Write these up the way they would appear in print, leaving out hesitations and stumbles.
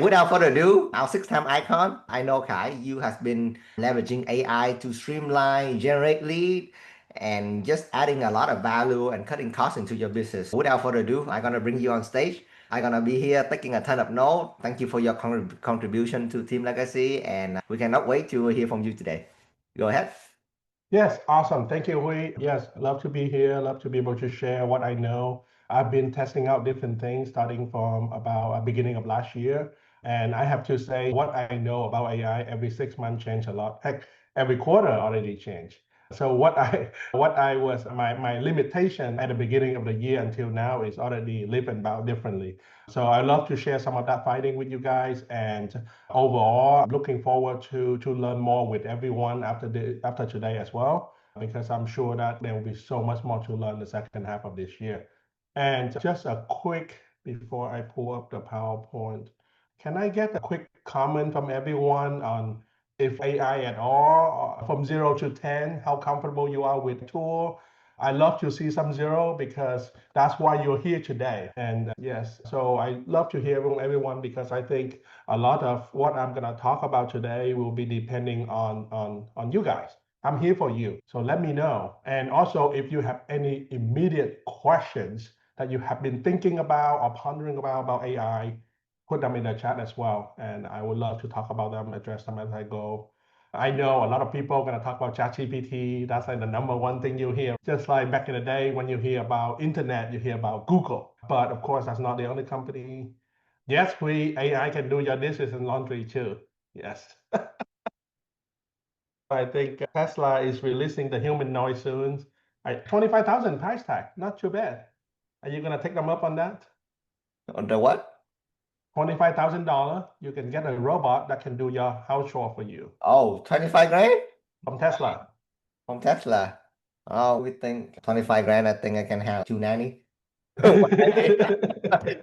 Without further ado, our six-time icon, I know Khai, you has been leveraging AI to streamline, generate lead, and just adding a lot of value and cutting costs into your business. Without further ado, I'm gonna bring you on stage. I'm gonna be here taking a ton of notes. Thank you for your contribution to Team Legacy, and we cannot wait to hear from you today. Go ahead. Yes, awesome. Thank you, Hui. Yes, love to be here. Love to be able to share what I know. I've been testing out different things starting from about beginning of last year. And I have to say, what I know about AI every 6 months change a lot. Heck, every quarter already changed. So what I was my limitation at the beginning of the year until now is already live and bound differently. So I love to share some of that finding with you guys. And overall, I'm looking forward to learn more with everyone after today as well, because I'm sure that there will be so much more to learn the second half of this year. And just a quick before I pull up the PowerPoint, can I get a quick comment from everyone on if AI at all, from 0 to 10, how comfortable you are with the tool? I love to see some zero because that's why you're here today. And yes, so I love to hear from everyone because I think a lot of what I'm going to talk about today will be depending on you guys. I'm here for you. So let me know. And also, if you have any immediate questions that you have been thinking about or pondering about AI, put them in the chat as well. And I would love to talk about them, address them as I go. I know a lot of people are going to talk about ChatGPT. That's like the number one thing you hear. Just like back in the day when you hear about internet, you hear about Google. But of course, that's not the only company. Yes, AI can do your dishes and laundry too. Yes. I think Tesla is releasing the humanoid soon. 25,000 price tag, not too bad. Are you going to take them up on that? On the what? $25,000, you can get a robot that can do your house chore for you. Oh, 25 grand? From Tesla. From Tesla. Oh, we think 25 grand, I think I can have 290.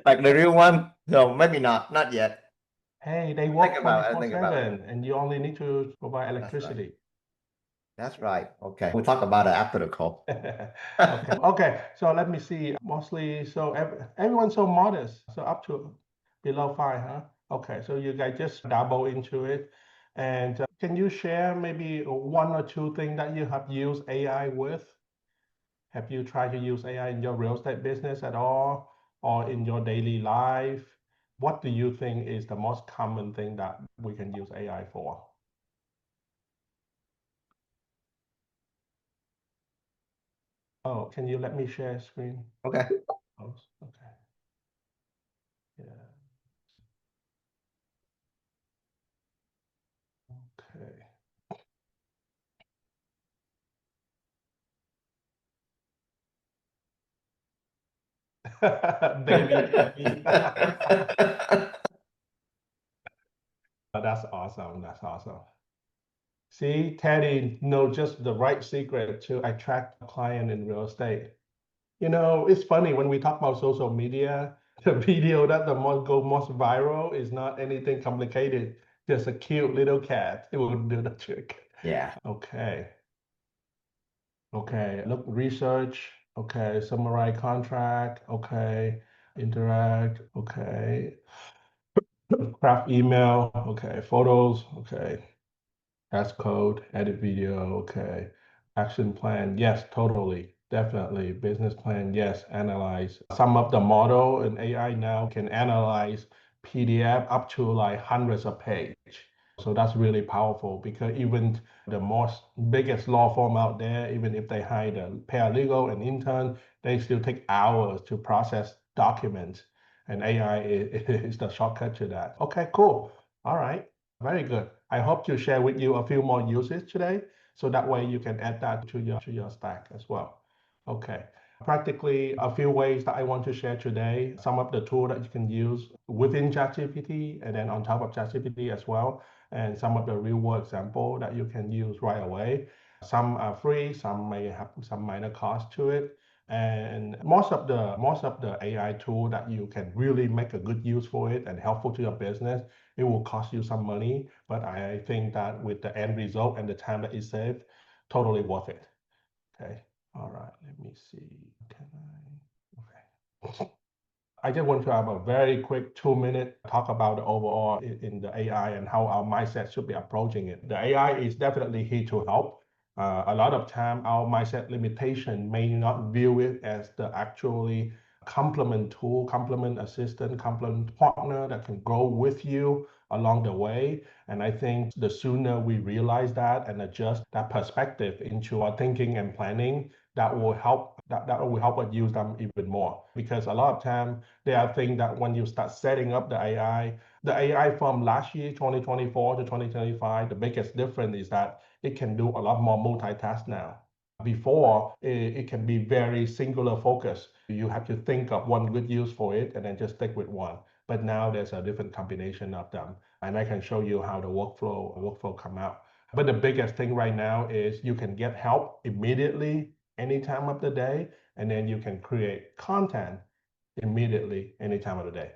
Like the real one? No, maybe not yet. Hey, they work I think about it. 24/7 and you only need to provide electricity. That's right. Okay. We'll talk about it after the call. Okay. So let me see. Mostly, so everyone's so modest. So up to below 5, huh? Okay. So you guys just dabble into it. And can you share maybe one or two things that you have used AI with? Have you tried to use AI in your real estate business at all or in your daily life? What do you think is the most common thing that we can use AI for? Oh, can you let me share screen? Okay. Oh, okay. Yeah. Okay. Baby Teddy. That's awesome. That's awesome. See, Teddy know just the right secret to attract a client in real estate. You know, it's funny when we talk about social media, the video that the most viral is not anything complicated, just a cute little cat. It will do the trick. Yeah. Okay. Okay. Look, research. Okay. Summarize contract. Okay. Interact. Okay. Craft email. Okay. Photos. Okay. Test code, edit video, okay. Action plan, yes, totally, definitely. Business plan, yes, analyze. Some of the model in AI now can analyze PDF up to like hundreds of pages. So that's really powerful because even the most biggest law firm out there, even if they hire a paralegal and intern, they still take hours to process documents. And AI is the shortcut to that. Okay, cool. All right. Very good. I hope to share with you a few more uses today, so that way you can add that to your stack as well. Okay. Practically a few ways that I want to share today, some of the tools that you can use within ChatGPT and then on top of ChatGPT as well, and some of the real world example that you can use right away. Some are free, some may have some minor cost to it. And most of the AI tool that you can really make a good use for it and helpful to your business, it will cost you some money, but I think that with the end result and the time that it saved, totally worth it. Okay. All right. Let me see. Can I? Okay. I just want to have a very quick 2 minute talk about the overall in the AI and how our mindset should be approaching it. The AI is definitely here to help. A lot of time, our mindset limitation may not view it as the actually complement tool, complement assistant, complement partner that can grow with you along the way. And I think the sooner we realize that and adjust that perspective into our thinking and planning, that will help us use them even more. Because a lot of time there are things that when you start setting up the AI from last year, 2024 to 2025, the biggest difference is that it can do a lot more multitask now. Before, it can be very singular focus. You have to think of one good use for it and then just stick with one. But now there's a different combination of them. And I can show you how the workflow come out. But the biggest thing right now is you can get help immediately any time of the day, and then you can create content immediately any time of the day.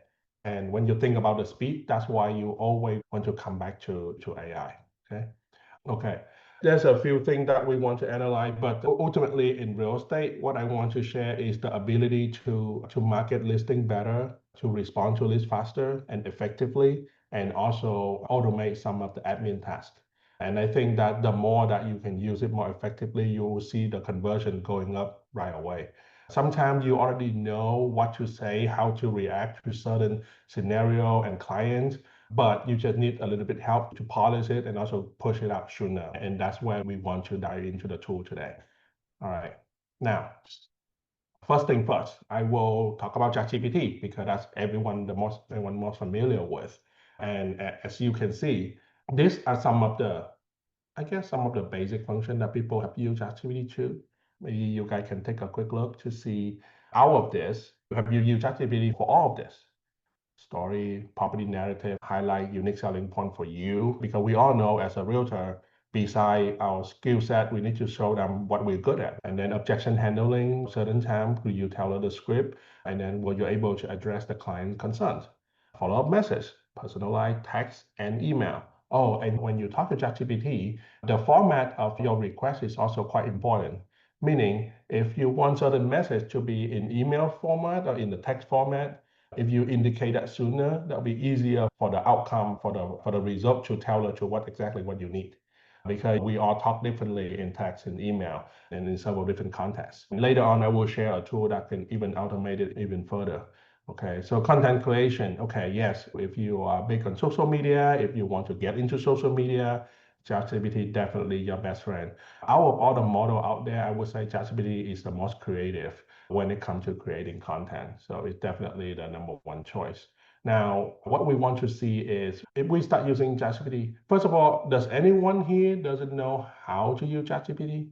And when you think about the speed, that's why you always want to come back to AI. Okay. Okay. There's a few things that we want to analyze, but ultimately in real estate, what I want to share is the ability to market listing better, to respond to list faster and effectively, and also automate some of the admin tasks. And I think that the more that you can use it more effectively, you will see the conversion going up right away. Sometimes you already know what to say, how to react to certain scenario and clients, but you just need a little bit help to polish it and also push it out sooner. And that's where we want to dive into the tool today. All right. Now, first thing first, I will talk about ChatGPT because that's everyone most familiar with. And as you can see, these are some of the basic functions that people have used ChatGPT to. Maybe you guys can take a quick look to see all of this. Have you used ChatGPT for all of this? Story, property narrative, highlight unique selling point for you. Because we all know as a realtor, beside our skill set, we need to show them what we're good at. And then objection handling, certain time, could you tailor the script? And then were you able to address the client concerns? Follow-up message, personalized text and email. Oh, and when you talk to ChatGPT, the format of your request is also quite important. Meaning, if you want certain message to be in email format or in the text format, if you indicate that sooner, that'll be easier for the outcome, for the result to tailor to what you need. Because we all talk differently in text and email and in several different contexts. Later on, I will share a tool that can even automate it even further. Okay, so content creation. Okay, yes, if you are big on social media, if you want to get into social media, ChatGPT definitely your best friend. Out of all the model out there, I would say ChatGPT is the most creative when it comes to creating content. So it's definitely the number one choice. Now, what we want to see is if we start using ChatGPT, first of all, does anyone here doesn't know how to use ChatGPT?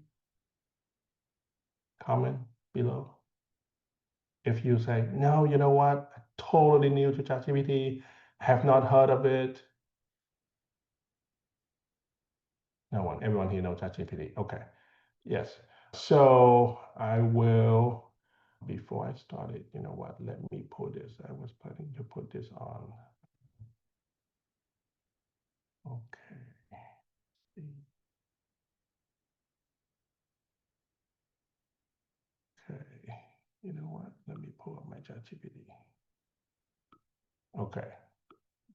Comment below. If you say, no, you know what, I'm totally new to ChatGPT, have not heard of it. No one, everyone here knows ChatGPT. Okay, yes. So I will, before I started, you know what, let me put this. I was planning to put this on. Okay. Okay. You know what? Let me pull up my ChatGPT. Okay.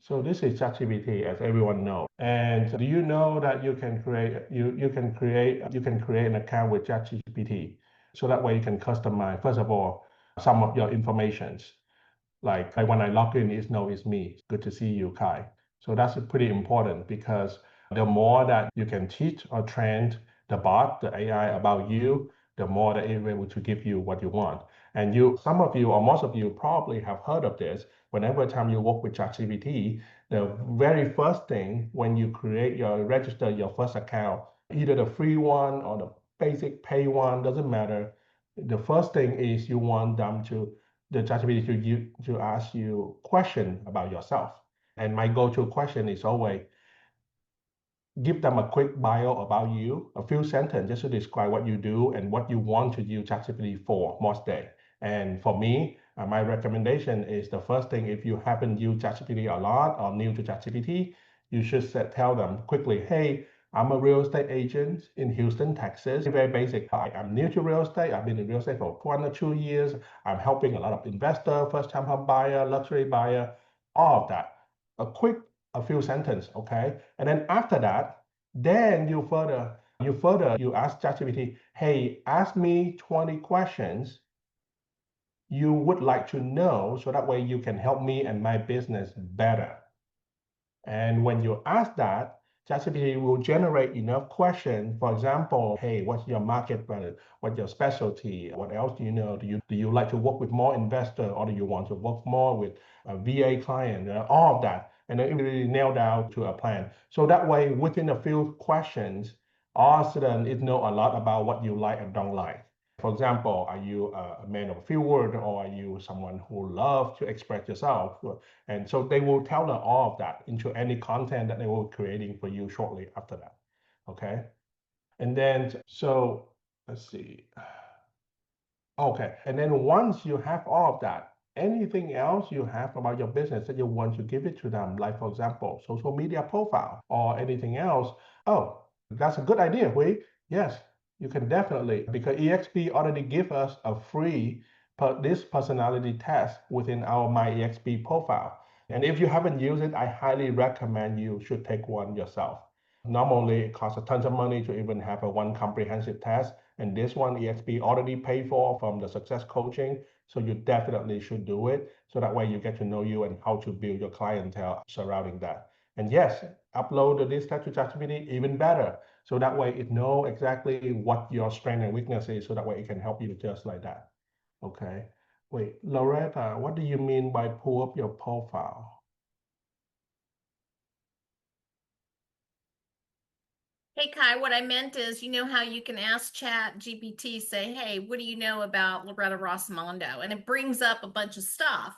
So this is ChatGPT, as everyone knows. And do you know that you can create an account with ChatGPT, so that way you can customize first of all some of your informations. Like when I log in, it's me. Good to see you, Khai. So that's pretty important because the more that you can teach or train the bot, the AI about you, the more that it's able to give you what you want. And some of you or most of you probably have heard of this. Whenever time you work with ChatGPT, the very first thing when you register your first account, either the free one or the basic pay one, doesn't matter. The first thing is you want them the ChatGPT to ask you question about yourself. And my go-to question is always give them a quick bio about you, a few sentences just to describe what you do and what you want to use ChatGPT for most day. And for me, my recommendation is the first thing, if you haven't used ChatGPT a lot or new to ChatGPT, you should tell them quickly, hey, I'm a real estate agent in Houston, Texas. Very basic. I'm new to real estate. I've been in real estate for 1 or 2 years. I'm helping a lot of investor, first-time home buyer, luxury buyer, all of that. A few sentences, okay? And then after that, then you ask ChatGPT, hey, ask me 20 questions you would like to know so that way you can help me and my business better. And when you ask that, ChatGPT will generate enough questions. For example, hey, what's your market value? What's your specialty? What else do you know? Do you like to work with more investor or do you want to work more with a VA client? All of that. And then it really nail down to a plan. So that way, within a few questions, all of a sudden it know a lot about what you like and don't like. For example, are you a man of a few words or are you someone who loves to express yourself? And so they will tell them all of that into any content that they will be creating for you shortly after that. Okay. And then, so let's see. Okay. And then once you have all of that, anything else you have about your business that you want to give it to them, like for example, social media profile or anything else. Oh, that's a good idea, Hui. Yes, you can definitely, because EXP already give us a free this personality test within our My EXP profile. And if you haven't used it, I highly recommend you should take one yourself. Normally, it costs a ton of money to even have a one comprehensive test. And this one, EXP already paid for from the success coaching. So you definitely should do it. So that way you get to know you and how to build your clientele surrounding that. And yes, upload this test to ChatGPT even better. So that way it know exactly what your strength and weakness is. So that way it can help you just like that. Okay. Wait, Loretta, what do you mean by pull up your profile? Hey Kai, what I meant is, you know how you can ask Chat GPT, say, hey, what do you know about Loretta Rossimondo? And it brings up a bunch of stuff.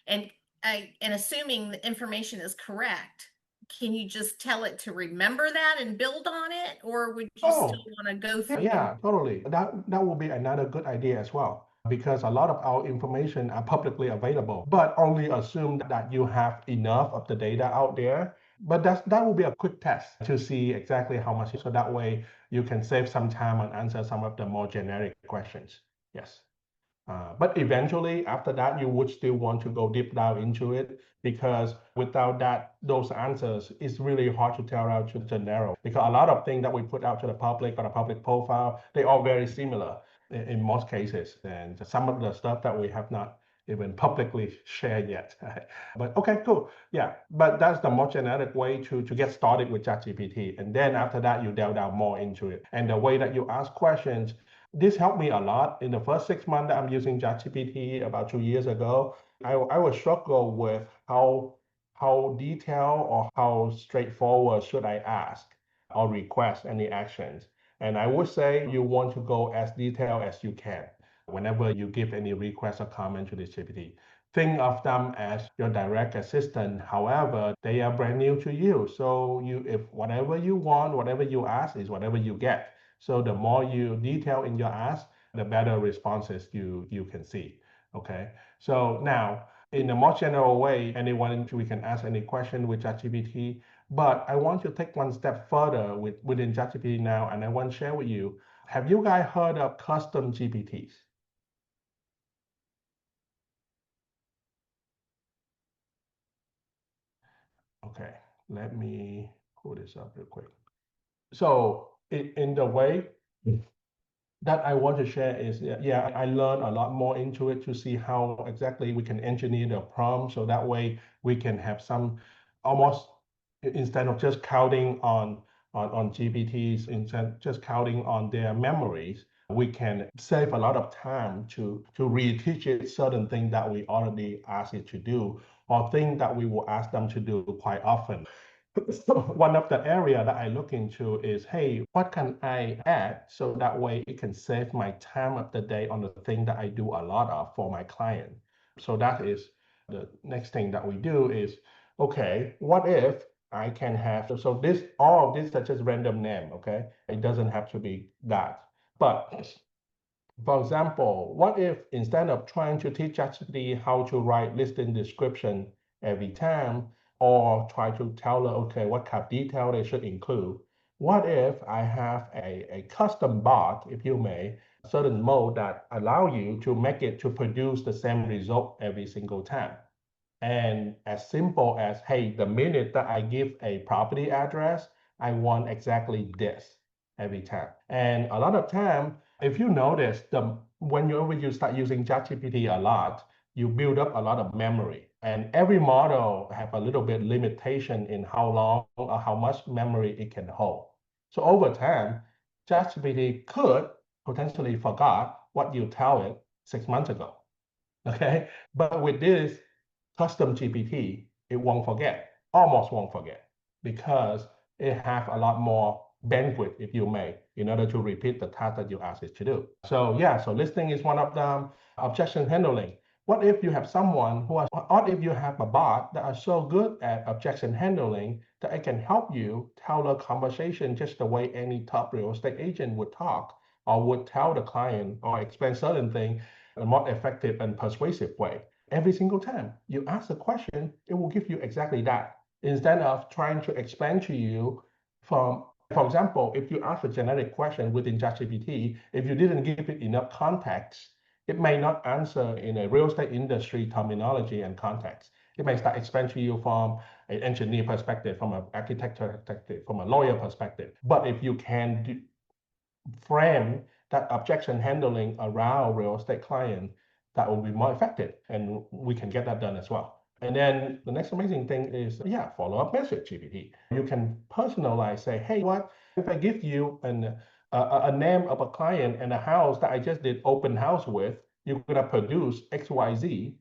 And and assuming the information is correct, can you just tell it to remember that and build on it? Or would you still Oh, want to go yeah, through? totally. That will be another good idea as well, because a lot of our information are publicly available, but only assume that you have enough of the data out there. But that will be a quick test to see exactly how much, so that way you can save some time and answer some of the more generic questions. Yes. But eventually, after that, you would still want to go deep down into it because without that, those answers, it's really hard to tell out to the narrow. Because a lot of things that we put out to the public or the public profile, they are very similar in most cases. And some of the stuff that we have not even publicly shared yet. But okay, cool. Yeah, but that's the most generic way to get started with ChatGPT. And then after that, you delve down more into it. And the way that you ask questions, this helped me a lot. In the first 6 months that I'm using ChatGPT about 2 years ago, I would struggle with how detailed or how straightforward should I ask or request any actions. And I would say you want to go as detailed as you can whenever you give any request or comment to this GPT. Think of them as your direct assistant. However, they are brand new to you. So if whatever you want, whatever you ask is whatever you get. So the more you detail in your ask, the better responses you can see. Okay. So now, in a more general way, anyone we can ask any question with ChatGPT. But I want to take one step further within ChatGPT now, and I want to share with you. Have you guys heard of custom GPTs? Okay, let me pull this up real quick. So in the way that I want to share is, yeah, I learned a lot more into it to see how exactly we can engineer the prompt so that way we can have some almost instead of just counting on GPTs, instead just counting on their memories, we can save a lot of time to reteach it certain things that we already asked it to do or things that we will ask them to do quite often. One of the area that I look into is, hey, what can I add so that way it can save my time of the day on the thing that I do a lot of for my client. So that is the next thing that we do is, okay, what if I can have, so this, all of this are just random name, okay? It doesn't have to be that. But for example, what if instead of trying to teach ChatGPT how to write listing description every time, or try to tell them, okay, what kind of detail they should include, what if I have a custom bot, if you may, certain mode that allow you to make it to produce the same result every single time. And as simple as, hey, the minute that I give a property address, I want exactly this every time. And a lot of time, if you notice, whenever you start using ChatGPT a lot, you build up a lot of memory. And every model have a little bit limitation in how long or how much memory it can hold. So over time, ChatGPT could potentially forgot what you tell it 6 months ago. Okay. But with this custom GPT, it won't forget, almost won't forget, because it have a lot more bandwidth, if you may, in order to repeat the task that you ask it to do. So yeah, so listening is one of them. Objection handling. What if you have someone who has, what if you have a bot that are so good at objection handling that it can help you tell a conversation just the way any top real estate agent would talk or would tell the client or explain certain thing in a more effective and persuasive way. Every single time you ask a question, it will give you exactly that. Instead of trying to explain to you from, for example, if you ask a generic question within ChatGPT, if you didn't give it enough context, it may not answer in a real estate industry terminology and context. It may start explaining to you from an engineer perspective, from an architect perspective, from a lawyer perspective. But if you can frame that objection handling around real estate client, that will be more effective, and we can get that done as well. And then the next amazing thing is, yeah, follow-up message GPT. You can personalize, say, hey, what if I give you a name of a client and a house that I just did open house with, you're gonna produce XYZ,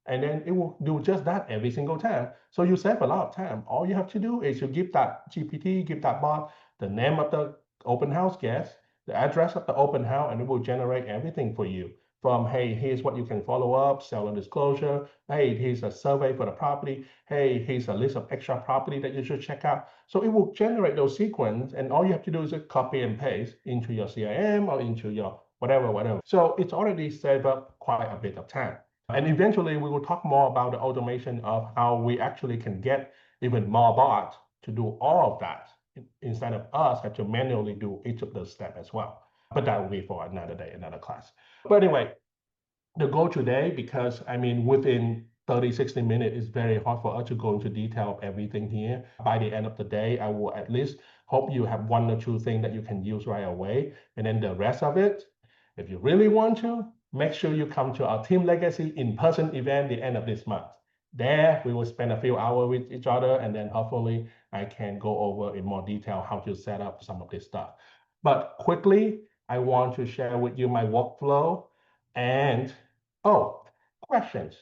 and then it will do just that every single time. So you save a lot of time. All you have to do is you give that GPT, give that bot the name of the open house guest, the address of the open house, and it will generate everything for you. From, hey, here's what you can follow up, seller disclosure. Hey, here's a survey for the property. Hey, here's a list of extra property that you should check out. So it will generate those sequence, and all you have to do is just copy and paste into your CIM or into your whatever. So it's already saved up quite a bit of time. And eventually, we will talk more about the automation of how we actually can get even more bots to do all of that instead of us have to manually do each of those steps as well. But that will be for another day, another class. But anyway, the goal today, because I mean, within 30, 60 minutes, it's very hard for us to go into detail of everything here. By the end of the day, I will at least hope you have one or two things that you can use right away. And then the rest of it, if you really want to, make sure you come to our Team Legacy in-person event the end of this month. There, we will spend a few hours with each other, and then hopefully I can go over in more detail how to set up some of this stuff. But quickly, I want to share with you my workflow. And oh, questions.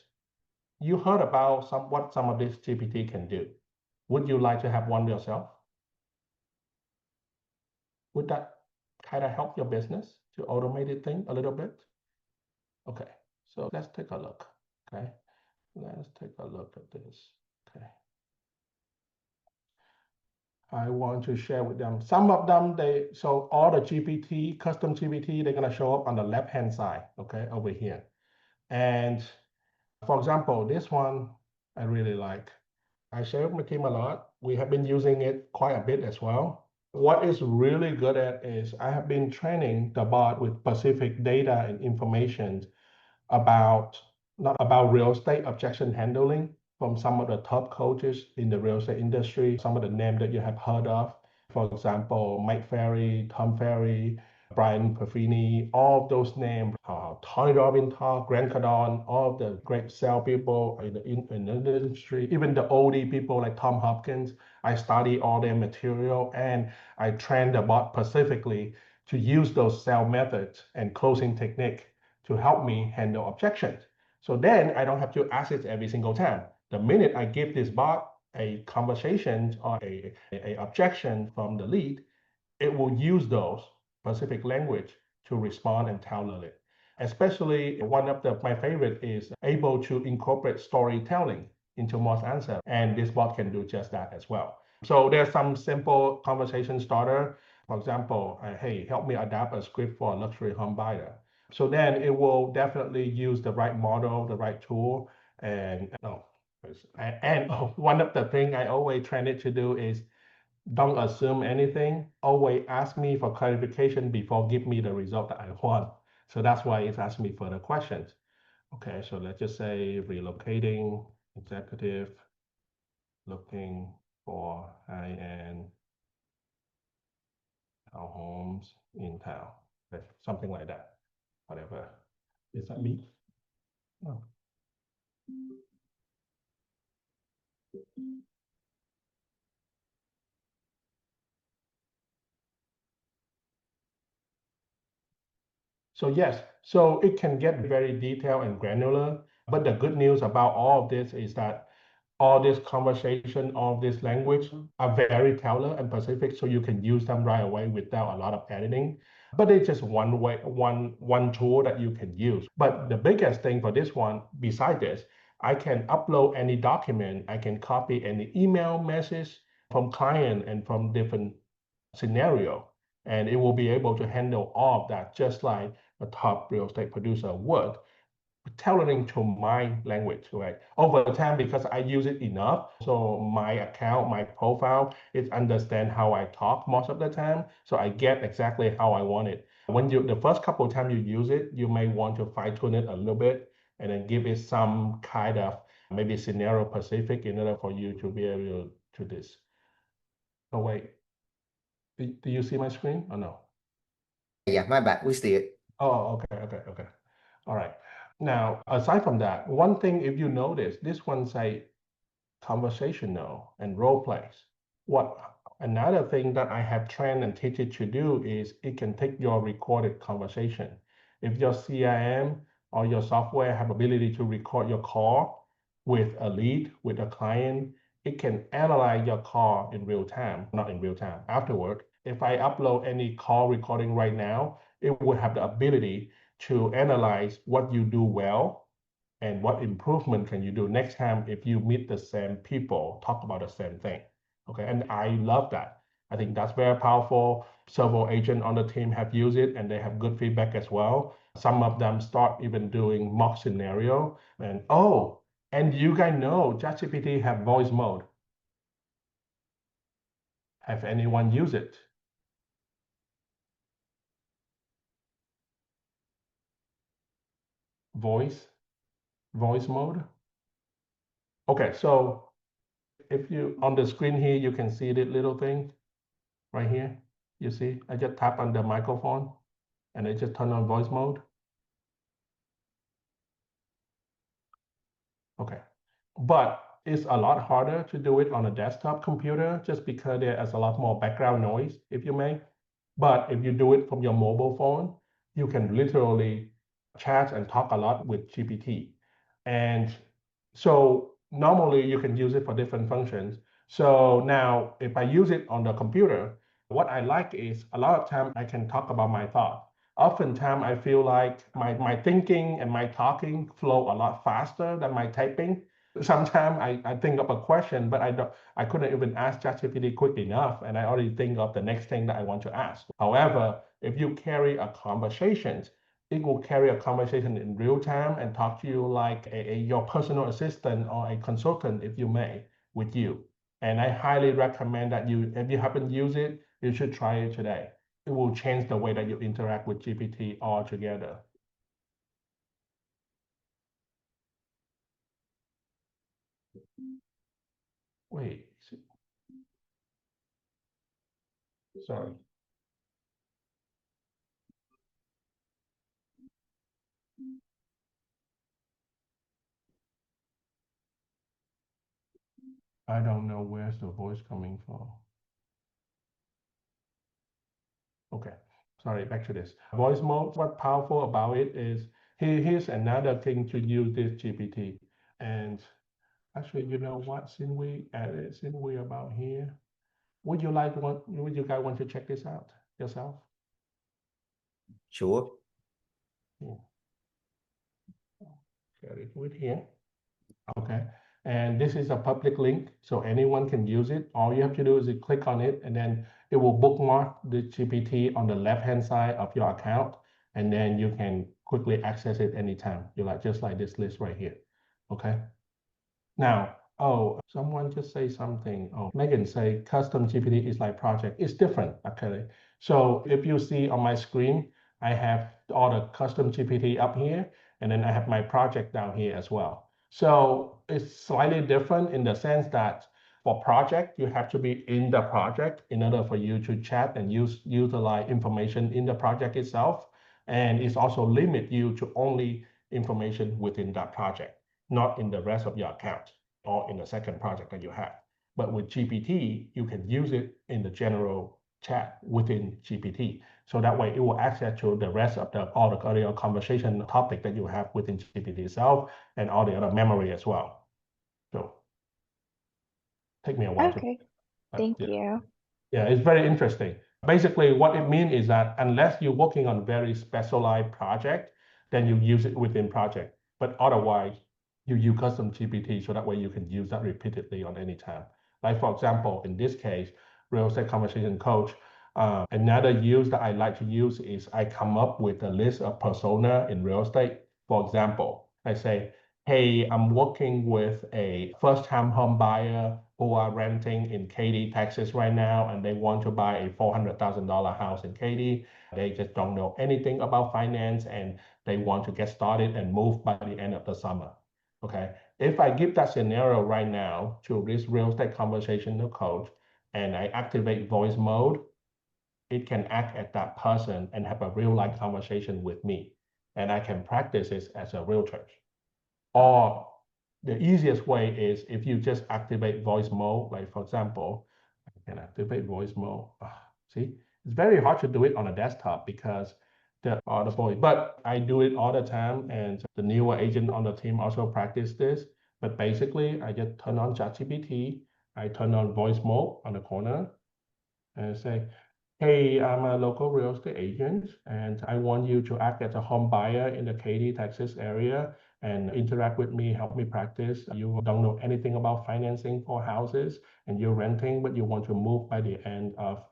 You heard about what some of this GPT can do. Would you like to have one yourself? Would that kind of help your business to automate it thing a little bit? Okay, so let's take a look. Okay, let's take a look at this. Okay. I want to share with them. Some of them, so all the GPT, custom GPT, they're gonna show up on the left-hand side, okay, over here. And for example, this one I really like. I share with my team a lot. We have been using it quite a bit as well. What is really good at is I have been training the bot with specific data and information about not about real estate objection handling from some of the top coaches in the real estate industry, some of the names that you have heard of. For example, Mike Ferry, Tom Ferry, Brian Perfini, all of those names, Tony Robbins, Grant Cardone, all of the great sales people in the industry, even the oldie people like Tom Hopkins. I study all their material and I train the bot specifically to use those sales methods and closing technique to help me handle objections. So then I don't have to ask it every single time. The minute I give this bot a conversation or a objection from the lead, it will use those specific language to respond and tailor it. Especially one of my favorite is able to incorporate storytelling into most answer. And this bot can do just that as well. So there's some simple conversation starter. For example, hey, help me adapt a script for a luxury home buyer. So then it will definitely use the right model, the right tool. And one of the things I always train it to do is Don't assume anything. Always ask me for clarification before give me the result that I want. So that's why it's asking me further questions. Okay, so let's just say relocating executive looking for high-end homes in town. Okay, something like that. Whatever. Is that me? No. So yes, so it can get very detailed and granular, but the good news about all of this is that all this conversation, all this language are very tailored and specific, so you can use them right away without a lot of editing. But it's just one way, one tool that you can use. But the biggest thing for this one, besides this, I can upload any document, I can copy any email message from client and from different scenario, and it will be able to handle all of that just like a top real estate producer would, tailoring to my language, right? Over time, because I use it enough, so my account, my profile, it understand how I talk most of the time, so I get exactly how I want it. When you the first couple of times you use it, you may want to fine tune it a little bit and then give it some kind of maybe scenario specific in order for you to be able to this. Oh wait, do you see my screen or no? Yeah, my bad. We see it. Oh, okay. All right. Now, aside from that, one thing, if you notice, this one say conversational and role plays. What another thing that I have trained and teach it to do is it can take your recorded conversation. If your CRM or your software have ability to record your call with a lead, with a client, it can analyze your call in real time, not in real time, afterward. If I upload any call recording right now, it would have the ability to analyze what you do well and what improvement can you do next time if you meet the same people, talk about the same thing. Okay, and I love that. I think that's very powerful. Several agents on the team have used it and they have good feedback as well. Some of them start even doing mock scenario. And oh, and you guys know ChatGPT have voice mode. Have anyone used it? Voice, voice mode. Okay, so if you on the screen here, you can see the little thing right here. You see, I just tap on the microphone and I just turn on voice mode. Okay. But it's a lot harder to do it on a desktop computer just because there is a lot more background noise, if you may. But if you do it from your mobile phone, you can literally chat and talk a lot with GPT. And so normally you can use it for different functions. So now if I use it on the computer, what I like is a lot of time I can talk about my thought. Oftentimes I feel like my thinking and my talking flow a lot faster than my typing. Sometimes I think of a question, but I couldn't even ask ChatGPT quick enough, and I already think of the next thing that I want to ask. However, if you carry a conversation, it will carry a conversation in real time and talk to you like your personal assistant or a consultant, if you may, with you. And I highly recommend that you, if you haven't used it, you should try it today. It will change the way that you interact with GPT altogether. Wait, sorry. I don't know where's the voice coming from. Okay, sorry, back to this. Voice mode, what's powerful about it is here's another thing to use this GPT. And actually, you know what, since we added, since we're about here, would you guys want to check this out yourself? Sure. Yeah. Share it with here. Okay. And this is a public link, so anyone can use it. All you have to do is you click on it, and then it will bookmark the GPT on the left-hand side of your account, and then you can quickly access it anytime. You like just like this list right here. Okay. Now, Oh, someone just say something. Oh, Megan say custom GPT is like project. It's different, actually. So if you see on my screen, I have all the custom GPT up here, and then I have my project down here as well. So it's slightly different in the sense that for project, you have to be in the project in order for you to chat and utilize information in the project itself. And it's also limit you to only information within that project, not in the rest of your account or in the second project that you have. But with GPT, you can use it in the general chat within GPT. So that way it will access to the rest of all the other conversation topic that you have within GPT itself and all the other memory as well. So take me a while to, Okay, thank yeah. you. Yeah, it's very interesting. Basically, what it means is that unless you're working on very specialized project, then you use it within project. But otherwise, you use custom GPT so that way you can use that repeatedly on any time. Like for example, in this case, real estate conversation coach. Another use that I like to use is I come up with a list of persona in real estate. For example, I say, hey, I'm working with a first-time home buyer who are renting in Katy, Texas right now, and they want to buy a $400,000 house in Katy. They just don't know anything about finance and they want to get started and move by the end of the summer. Okay. If I give that scenario right now to this real estate conversational coach and I activate voice mode, it can act as that person and have a real life conversation with me. And I can practice it as a realtor. Or the easiest way is if you just activate voice mode, like for example, I can activate voice mode. See, it's very hard to do it on a desktop because the voice, but I do it all the time. And the newer agent on the team also practice this. But basically, I just turn on ChatGPT, I turn on voice mode on the corner and say, hey, I'm a local real estate agent, and I want you to act as a home buyer in the Katy, Texas area and interact with me, help me practice. You don't know anything about financing for houses, and you're renting, but you want to move by the end of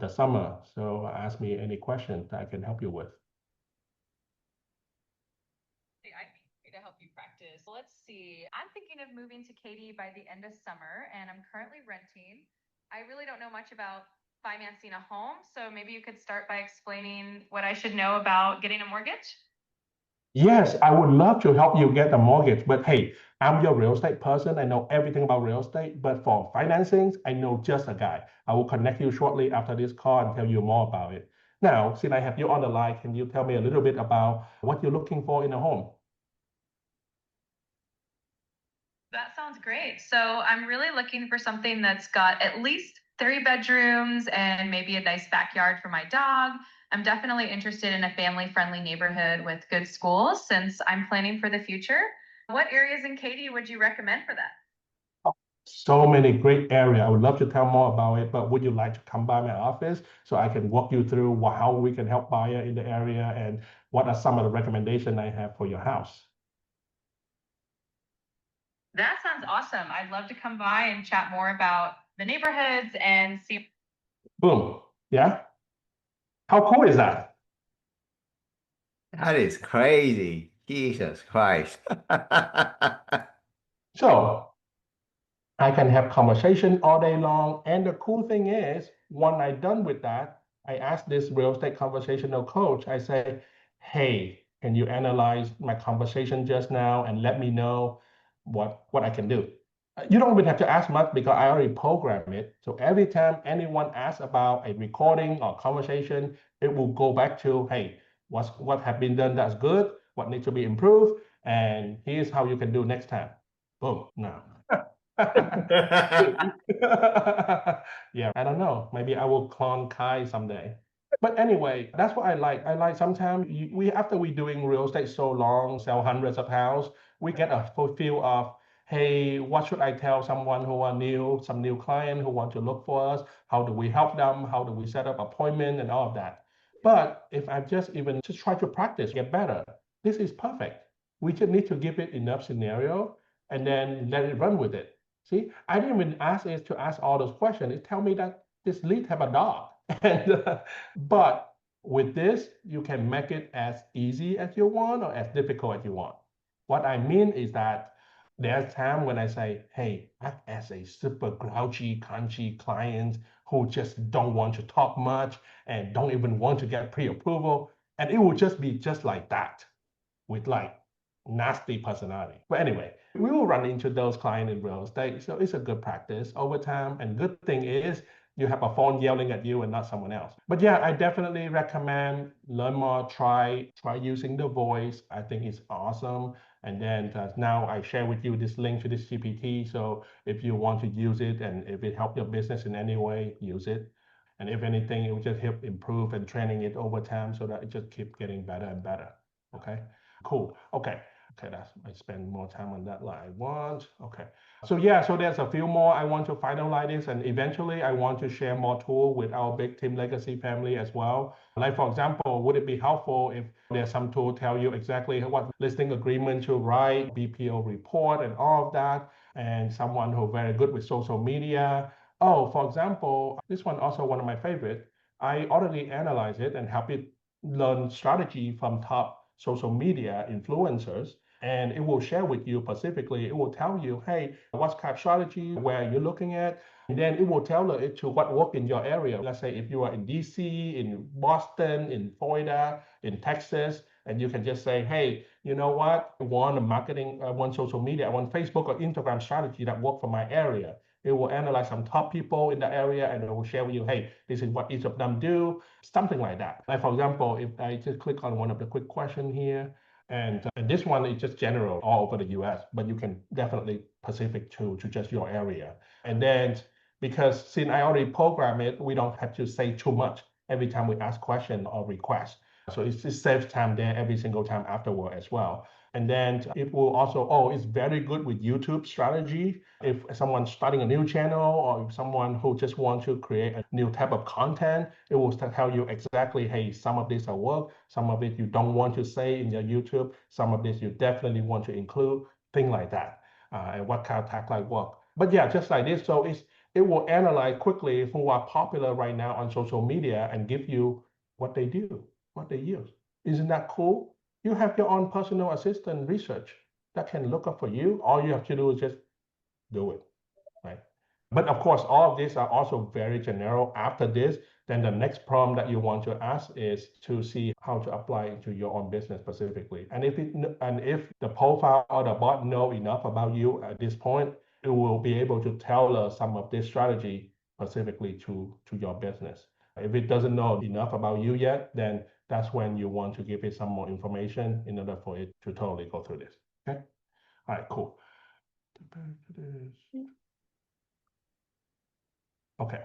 the summer. So ask me any questions that I can help you with. I'd be happy to help you practice. Let's see. I'm thinking of moving to Katy by the end of summer, and I'm currently renting. I really don't know much about financing a home, so maybe you could start by explaining what I should know about getting a mortgage. Yes, I would love to help you get a mortgage, but hey, I'm your real estate person. I know everything about real estate, but for financing, I know just a guy. I will connect you shortly after this call and tell you more about it. Now, since I have you on the line, can you tell me a little bit about what you're looking for in a home? That sounds great. So I'm really looking for something that's got at least 3 bedrooms and maybe a nice backyard for my dog. I'm definitely interested in a family-friendly neighborhood with good schools since I'm planning for the future. What areas in Katy would you recommend for that? So many great area. I would love to tell more about it, but would you like to come by my office so I can walk you through how we can help buyer in the area and what are some of the recommendations I have for your house? That sounds awesome. I'd love to come by and chat more about the neighborhoods and see. Boom. Yeah. How cool is that? That is crazy. Jesus Christ. So I can have conversation all day long. And the cool thing is, when I'm done with that, I ask this real estate conversational coach, I say, hey, can you analyze my conversation just now and let me know what I can do? You don't even have to ask much because I already program it. So every time anyone asks about a recording or conversation, it will go back to, hey, what have been done that's good, what needs to be improved, and here's how you can do next time. Boom. Now. Yeah, I don't know. Maybe I will clone Khai someday. But anyway, that's what I like. I like sometimes we after we doing real estate so long, sell hundreds of houses, we get a full feel of, hey, what should I tell someone who are new, some new client who want to look for us? How do we help them? How do we set up appointment and all of that? But if I just try to practice, get better, this is perfect. We just need to give it enough scenario and then let it run with it. See, I didn't even ask it to ask all those questions. It tell me that this lead have a dog. And but with this, you can make it as easy as you want or as difficult as you want. What I mean is that There's time when I say, hey, act as a super grouchy, crunchy client who just don't want to talk much and don't even want to get pre-approval. And it will just be just like that with like nasty personality. But anyway, we will run into those clients in real estate. So it's a good practice over time. And good thing is you have a phone yelling at you and not someone else. But yeah, I definitely recommend learn more, try using the voice. I think it's awesome. And then now I share with you this link to this GPT. So if you want to use it and if it helps your business in any way, use it. And if anything, it will just help improve and training it over time so that it just keep getting better and better. Okay. Cool. Okay. Okay, that's I spend more time on that line. I want. Okay. So yeah, so there's a few more I want to finalize this, and eventually I want to share more tool with our big team legacy family as well. Like for example, would it be helpful if there's some tool tell you exactly what listing agreement to write, BPO report, and all of that, and someone who very good with social media. Oh, for example, this one also one of my favorite. I already analyze it and help it learn strategy from top social media influencers, and it will share with you specifically. It will tell you, hey, what's kind of strategy, where are you looking at? And then it will tailor it to what work in your area. Let's say if you are in DC, in Boston, in Florida, in Texas, and you can just say, hey, you know what? I want a marketing, I want social media, I want Facebook or Instagram strategy that work for my area. It will analyze some top people in the area and it will share with you, hey, this is what each of them do, something like that. Like for example, if I just click on one of the quick question here, and this one is just general all over the US, but you can definitely specific to just your area. And then because since I already program it, we don't have to say too much every time we ask question or request. So it saves time there every single time afterward as well. And then it will also, oh, it's very good with YouTube strategy. If someone's starting a new channel or if someone who just wants to create a new type of content, it will tell you exactly, hey, some of this will work, some of it you don't want to say in your YouTube, some of this you definitely want to include, things like that, and what kind of tagline work. But yeah, just like this, so it will analyze quickly who are popular right now on social media and give you what they do, what they use. Isn't that cool? You have your own personal assistant research that can look up for you. All you have to do is just do it, right? But of course, all of these are also very general. After this, then the next prompt that you want to ask is to see how to apply it to your own business specifically. And if the profile or the bot know enough about you at this point, it will be able to tell us some of this strategy specifically to your business. If it doesn't know enough about you yet, then that's when you want to give it some more information in order for it to totally go through this. Okay. All right, cool. Okay.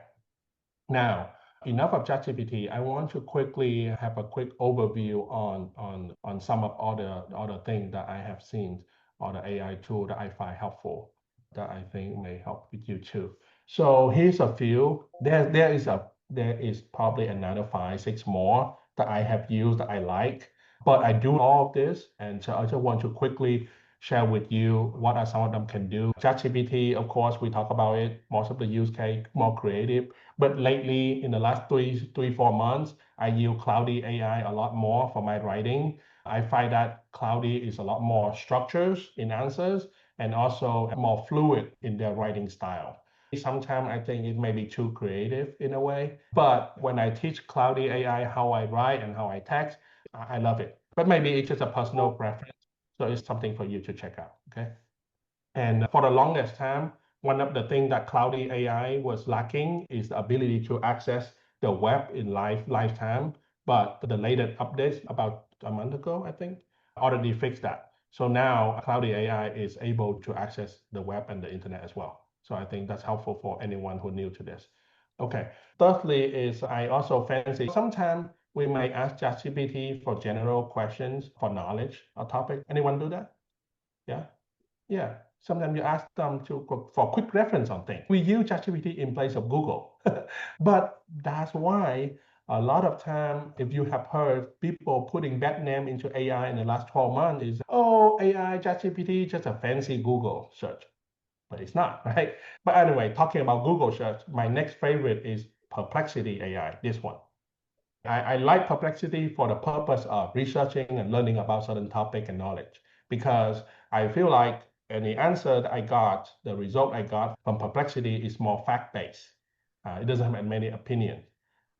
Now, enough of ChatGPT. I want to quickly have a quick overview on some of other things that I have seen, or the AI tool that I find helpful, that I think may help with you too. So here's a few. There is probably another 5, 6 more that I have used that I like, but I do all of this, and so I just want to quickly share with you what are some of them can do. ChatGPT, of course, we talk about it. Most of the use case more creative, but lately in the last 4 months, I use Cloudy AI a lot more for my writing. I find that Cloudy is a lot more structures in answers and also more fluid in their writing style. Sometimes I think it may be too creative in a way, but when I teach Cloudy AI how I write and how I text, I love it. But maybe it's just a personal preference. So it's something for you to check out, okay? And for the longest time, one of the things that Cloudy AI was lacking is the ability to access the web in lifetime. But the latest updates about a month ago, I think, already fixed that. So now Cloudy AI is able to access the web and the internet as well. So I think that's helpful for anyone who new to this. Okay. Thirdly is I also fancy sometimes we might ask ChatGPT for general questions for knowledge or topic. Anyone do that? Yeah. Yeah. Sometimes you ask them for quick reference on things. We use ChatGPT in place of Google. But that's why a lot of time, if you have heard people putting bad name into AI in the last 12 months is, oh, AI, ChatGPT, just a fancy Google search. But it's not, right? But anyway, talking about Google search, my next favorite is Perplexity AI, this one. I like Perplexity for the purpose of researching and learning about certain topic and knowledge, because I feel like And the answer that I got, the result I got from Perplexity is more fact-based. It doesn't have many opinions.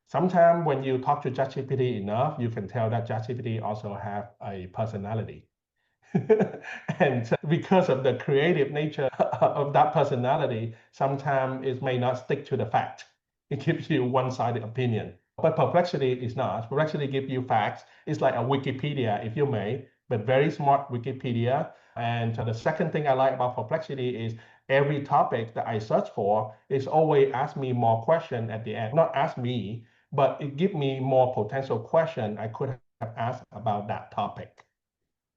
Sometimes when you talk to ChatGPT enough, you can tell that ChatGPT also have a personality. And because of the creative nature of that personality, sometimes it may not stick to the fact. It gives you one-sided opinion. But Perplexity is not. Perplexity gives you facts. It's like a Wikipedia, if you may, but very smart Wikipedia. And the second thing I like about Perplexity is every topic that I search for is always ask me more question at the end. Not ask me, but it give me more potential question I could have asked about that topic,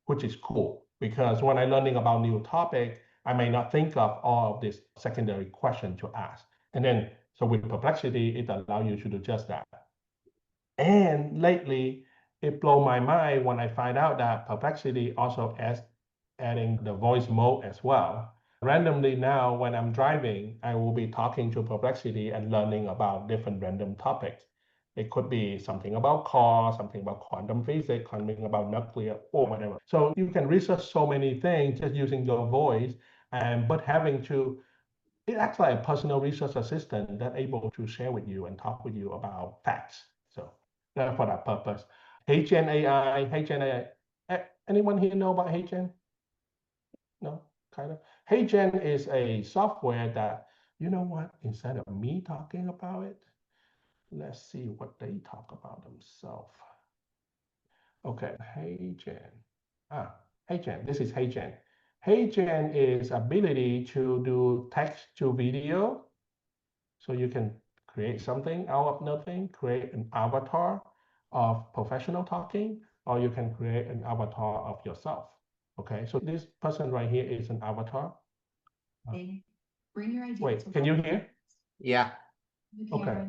which is cool because when I'm learning about new topic, I may not think of all of this secondary question to ask. And then, so with Perplexity, it allows you to do just that. And lately, it blew my mind when I find out that Perplexity also is adding the voice mode as well. Randomly now, when I'm driving, I will be talking to Perplexity and learning about different random topics. It could be something about cars, something about quantum physics, something about nuclear, or whatever. So you can research so many things just using your voice, but having to, it acts like a personal research assistant that's able to share with you and talk with you about facts. So that's for that purpose. HN AI, HN AI. Anyone here know about HN? No, kind of. HN is a software that, you know what, instead of me talking about it, let's see what they talk about themselves. Okay, HN. HN, this is HN. HN is ability to do text to video. So you can create something out of nothing, create an avatar of professional talking, or you can create an avatar of yourself. Okay, so this person right here is an avatar. Bring your idea. Wait, can you hear? Yeah. Okay.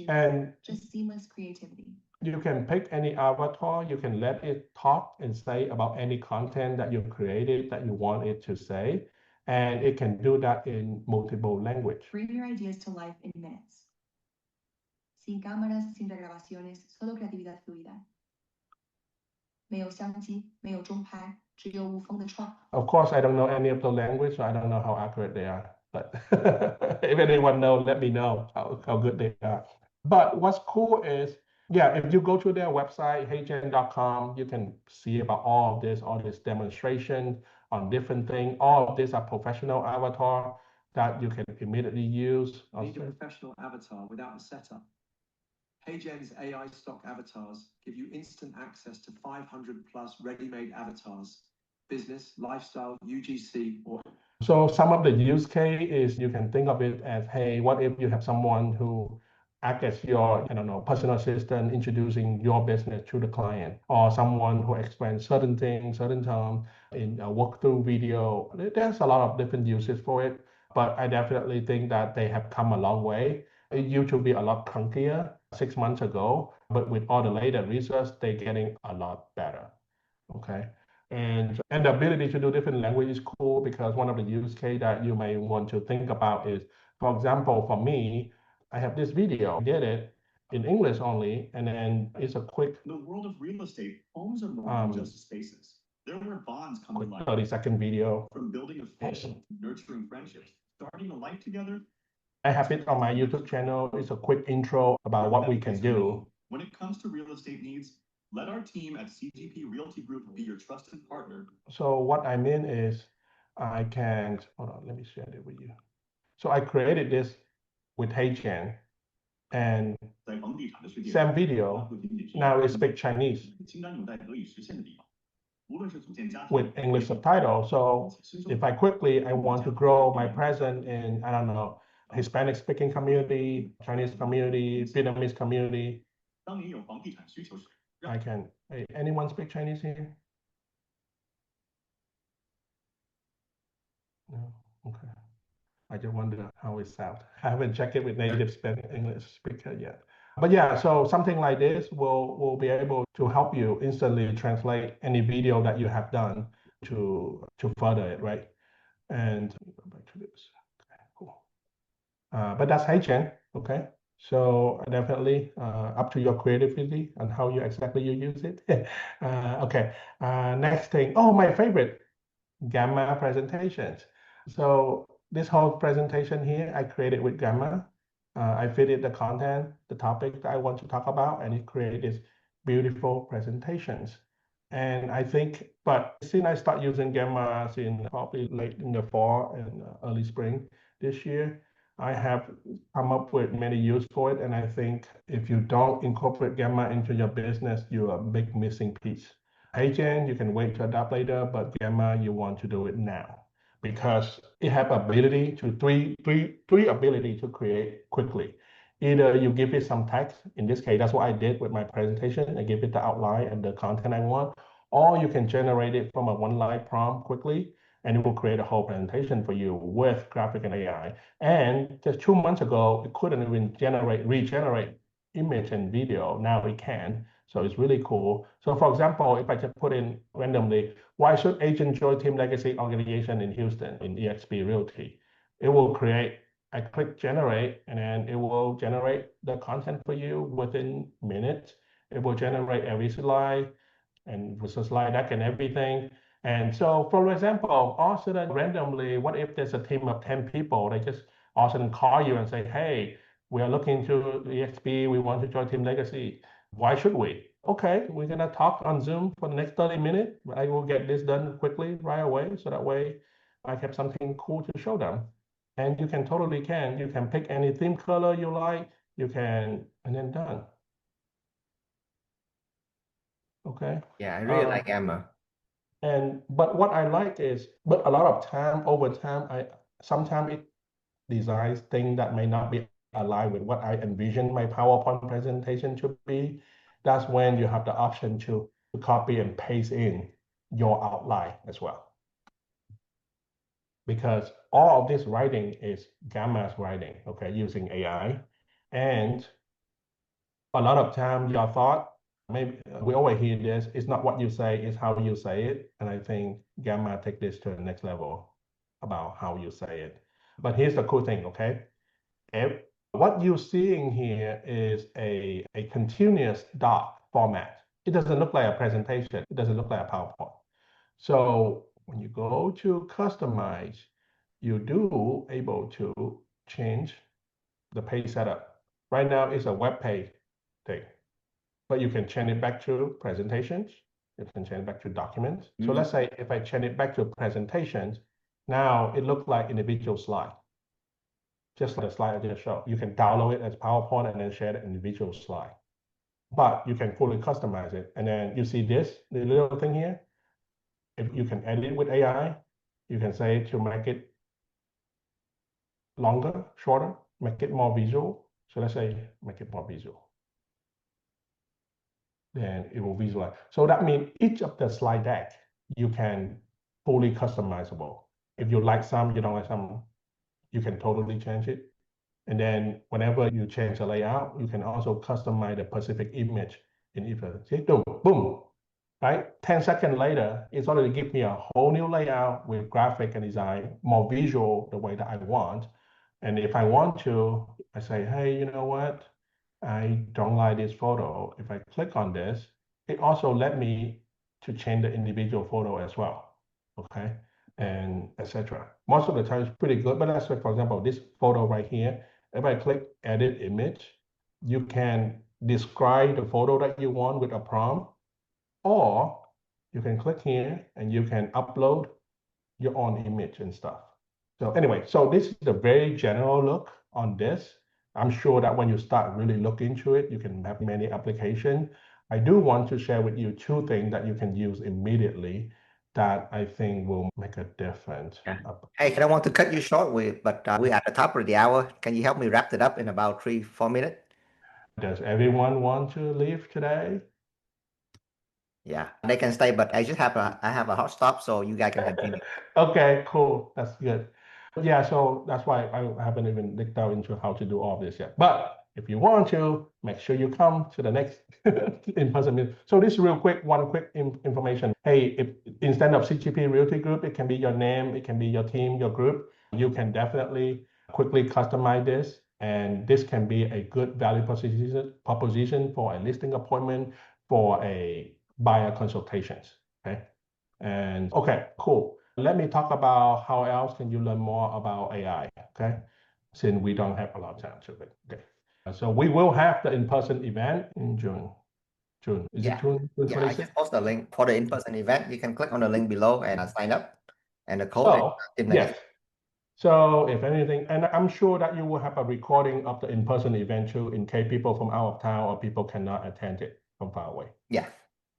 And just seamless creativity. You can pick any avatar, you can let it talk and say about any content that you created that you want it to say, and it can do that in multiple language. Bring your ideas to life in minutes. Sin cámaras, sin regrabaciones, solo creatividad fluida. 没有相机，没有中拍，只有无缝的创。Of course, I don't know any of the language, so I don't know how accurate they are. But if anyone knows, let me know how good they are. But what's cool is, yeah, if you go to their website, heygen.com, you can see about all this demonstration on different things. All of these are professional avatar that you can immediately use. Need a professional avatar without a setup. HeyGen's AI stock avatars give you instant access to 500 plus ready-made avatars, business, lifestyle, UGC, or so some of the use case is you can think of it as, hey, what if you have someone who act as your, I don't know, personal assistant introducing your business to the client, or someone who explains certain things, certain terms in a walkthrough video. There's a lot of different uses for it, but I definitely think that they have come a long way. It used to be a lot clunkier 6 months ago, but with all the latest research, they're getting a lot better. Okay. And the ability to do different language is cool because one of the use case that you may want to think about is, for example, for me, I have this video, I did it in English only, and then it's a quick. In the world of real estate, homes are more than just spaces. They're where bonds come to life. 30-second video. From building a family, nurturing friendships, starting a life together. I have it on my YouTube channel. It's a quick intro about what we can do. When it comes to real estate needs, let our team at CGP Realty Group be your trusted partner. So what I mean is I can, hold on, let me share it with you. So I created this with HeyGen and same video. Now it speaks Chinese with English subtitle. So if I want to grow my presence in, I don't know, Hispanic speaking community, Chinese community, Vietnamese community, I can. Hey, anyone speak Chinese here? No? Okay. I just wonder how it sounds. I haven't checked it with native English speaker yet. But yeah, so something like this will be able to help you instantly translate any video that you have done to further it, right? And let me go back to this. Okay, cool. But that's HN, okay? So definitely up to your creativity and how you use it. Okay, next thing. Oh, my favorite. Gamma presentations. So this whole presentation here, I created with Gamma. I fitted the content, the topic that I want to talk about, and it created this beautiful presentations. And I think, but since I start using Gamma in probably late in the fall and early spring this year, I have come up with many use for it. And I think if you don't incorporate Gamma into your business, you're a big missing piece. HN, you can wait to adopt later, but Gamma, you want to do it now because it have ability to three ability to create quickly. Either you give it some text, in this case, that's what I did with my presentation. I give it the outline and the content I want, or you can generate it from a one-line prompt quickly, and it will create a whole presentation for you with graphic and AI. And just 2 months ago, it couldn't even regenerate image and video. Now it can. So it's really cool. So for example, if I just put in randomly, why should agent join Team Legacy organization in Houston in eXp Realty? It will create, I click generate, and then it will generate the content for you within minutes. It will generate every slide and with a slide deck and everything. And so, for example, all of a sudden, randomly, what if there's a team of 10 people? They just all of a sudden call you and say, hey, we are looking to EXP, we want to join Team Legacy. Why should we? Okay, we're gonna talk on Zoom for the next 30 minutes. I will get this done quickly right away. So that way I have something cool to show them. And you can you can pick any theme color you like, you can, and then done. Okay. Yeah, I really like Gamma. But what I like is, but a lot of time over time, sometimes it designs things that may not be aligned with what I envision my PowerPoint presentation to be. That's when you have the option to copy and paste in your outline as well. Because all of this writing is Gamma's writing, okay, using AI. And a lot of time your thought, maybe we always hear this, it's not what you say, it's how you say it. And I think Gamma take this to the next level about how you say it. But here's the cool thing, okay? What you're seeing here is a continuous doc format. It doesn't look like a presentation. It doesn't look like a PowerPoint. So when you go to customize, you do able to change the page setup. Right now it's a web page thing, but you can change it back to presentations. You can change it back to documents. So let's say if I change it back to presentations, now it looks like individual slide. Just like the slide I just showed. You can download it as PowerPoint and then share the individual slide. But you can fully customize it. And then you see this, the little thing here. If you can edit with AI, you can say to make it longer, shorter, make it more visual. So let's say make it more visual. Then it will visualize. So that means each of the slide deck, you can fully customizable. If you like some, you don't like some, you can totally change it. And then whenever you change the layout, you can also customize the specific image in either. See, boom, right? 10 seconds later, it's already give me a whole new layout with graphic and design, more visual the way that I want. And if I want to, I say, hey, you know what? I don't like this photo. If I click on this, it also let me to change the individual photo as well. Okay. And etc. Most of the time it's pretty good, but let's say, for example, this photo right here, if I click edit image, you can describe the photo that you want with a prompt, or you can click here and you can upload your own image and stuff. So anyway, so this is a very general look on this. I'm sure that when you start really look into it, you can have many applications. I do want to share with you two things that you can use immediately that I think will make a difference. Yeah. Hey, I don't want to cut you short but we're at the top of the hour. Can you help me wrap it up in about 3-4 minutes? Does everyone want to leave today? Yeah, they can stay, but I have a hot stop, so you guys can continue. Okay, cool. That's good. Yeah, so that's why I haven't even looked out into how to do all this yet. But if you want to, make sure you come to the next in-person meeting. So this real quick, one quick information. Hey, if instead of CGP Realty Group, it can be your name, it can be your team, your group. You can definitely quickly customize this. And this can be a good value proposition for a listing appointment, for a buyer consultations. Okay. And okay, cool. Let me talk about how else can you learn more about AI, okay? Since we don't have a lot of time to it. Okay. So we will have the in-person event in June. June. Is it June Yeah, I 26th? just post the link for the in-person event. You can click on the link below and sign up. And the code is Oh, Team yes. Legacy. So if anything, and I'm sure that you will have a recording of the in-person event too, in case people from out of town or people cannot attend it from far away. Yeah.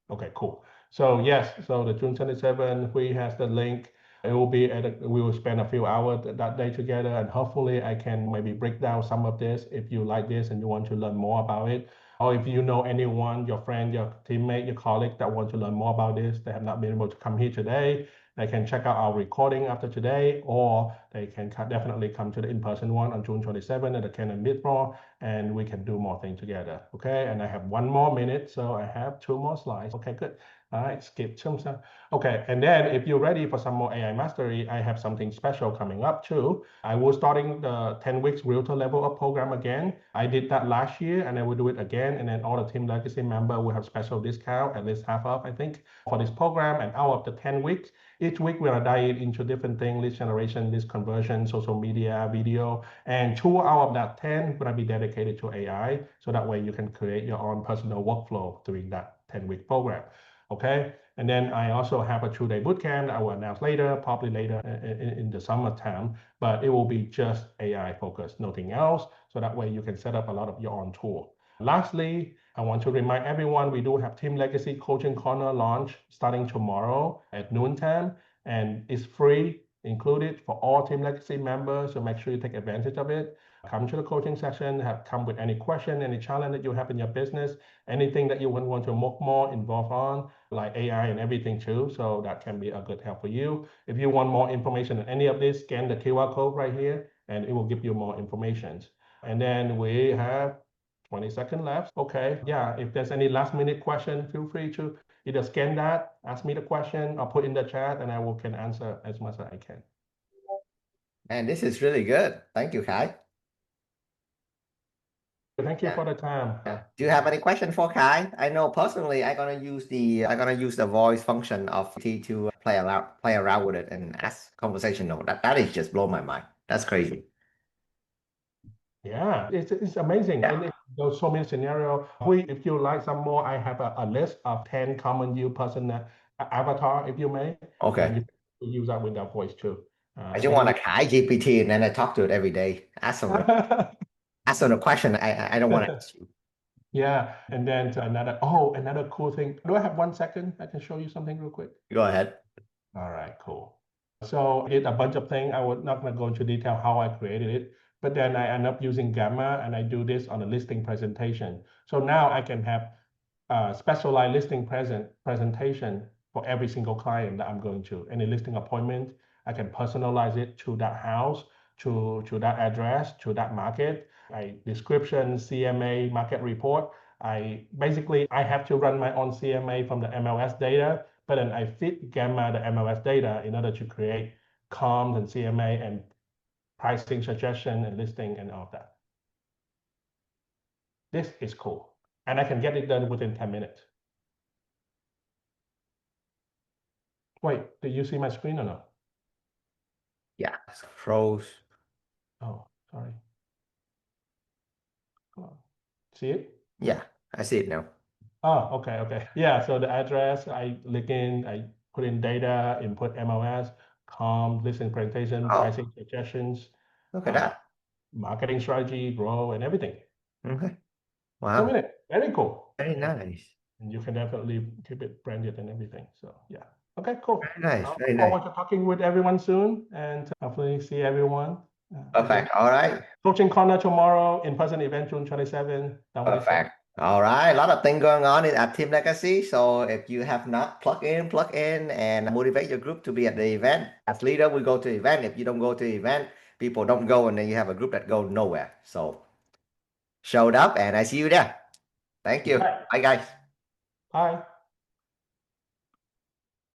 Okay, cool. So yes, so the June 27th, we has the link. It will be we will spend a few hours that day together, and hopefully I can maybe break down some of this if you like this and you want to learn more about it. Or if you know anyone, your friend, your teammate, your colleague that want to learn more about this, they have not been able to come here today, they can check out our recording after today, or they can definitely come to the in-person one on June 27th at the Canon Midmore, and we can do more things together. Okay, and I have 1 more minute, so I have 2 more slides. Okay, good. All right, skip some stuff. Okay, and then if you're ready for some more AI mastery, I have something special coming up too. I will starting the 10 weeks realtor level up program again. I did that last year and I will do it again. And then all the Team Legacy member will have special discount, at least half off, I think, for this program. And out of the 10 weeks, each week we're diving into different things, lead generation, lead conversion, social media, video, and 2 out of that 10 gonna be dedicated to AI. So that way you can create your own personal workflow during that 10-week program. Okay, and then I also have a 2-day bootcamp that I will announce later, probably later in the summertime, but it will be just AI focused, nothing else. So that way you can set up a lot of your own tool. Lastly, I want to remind everyone we do have Team Legacy Coaching Corner launch starting tomorrow at noontime, and it's free included for all Team Legacy members. So make sure you take advantage of it. Come to the coaching session, come with any question, any challenge that you have in your business, anything that you want to more involved on, like AI and everything too. So that can be a good help for you. If you want more information on any of this, scan the QR code right here and it will give you more information. And then we have 20 seconds left. Okay, yeah, if there's any last minute question, feel free to either scan that, ask me the question, or put in the chat and I can answer as much as I can. And this is really good. Thank you, Khai. Thank you for the time. Do you have any question for Khai? I know personally I'm gonna use the voice function of T to play around with it and ask conversational. That is just blow my mind. That's crazy. Yeah, it's amazing. Yeah. And there's so many scenarios. If you like some more, I have a list of 10 common use person avatar, if you may. Okay. And you can use that with that voice too. I just want a Khai GPT and then I talk to it every day. Ask them a question I don't want to ask you. Yeah, and then another cool thing. Do I have 1 second? I can show you something real quick. Go ahead. All right, cool. So I did a bunch of things. I would not gonna go into detail how I created it, but then I end up using Gamma and I do this on a listing presentation. So now I can have specialized listing presentation for every single client that I'm going to. Any listing appointment, I can personalize it to that house, to that address, to that market. Description, CMA, market report. I have to run my own CMA from the MLS data, but then I feed Gamma the MLS data in order to create comms and CMA and pricing suggestion and listing and all of that. This is cool. And I can get it done within 10 minutes. Wait, did you see my screen or no? Yeah, it's froze. Oh, sorry. Come on. See it? Yeah, I see it now. Oh, okay. Yeah, so the address, I log in, I put in data, input MLS, listing presentation, pricing suggestions, Look at that. marketing strategy, grow, and everything. Okay. 2 Wow. minutes. Very cool. Very nice. And you can definitely keep it branded and everything. So yeah. Okay, cool. Very nice. I Very look nice. forward to talking with everyone soon and hopefully see everyone. Perfect. All right. Coaching Corner tomorrow, in-person event June 27. Perfect. All right. A lot of things going on at Team Legacy. So if you have not plug in and motivate your group to be at the event. As leader, we go to the event. If you don't go to the event, people don't go, and then you have a group that go nowhere. So showed up, and I see you there. Thank you. Bye, guys. Bye.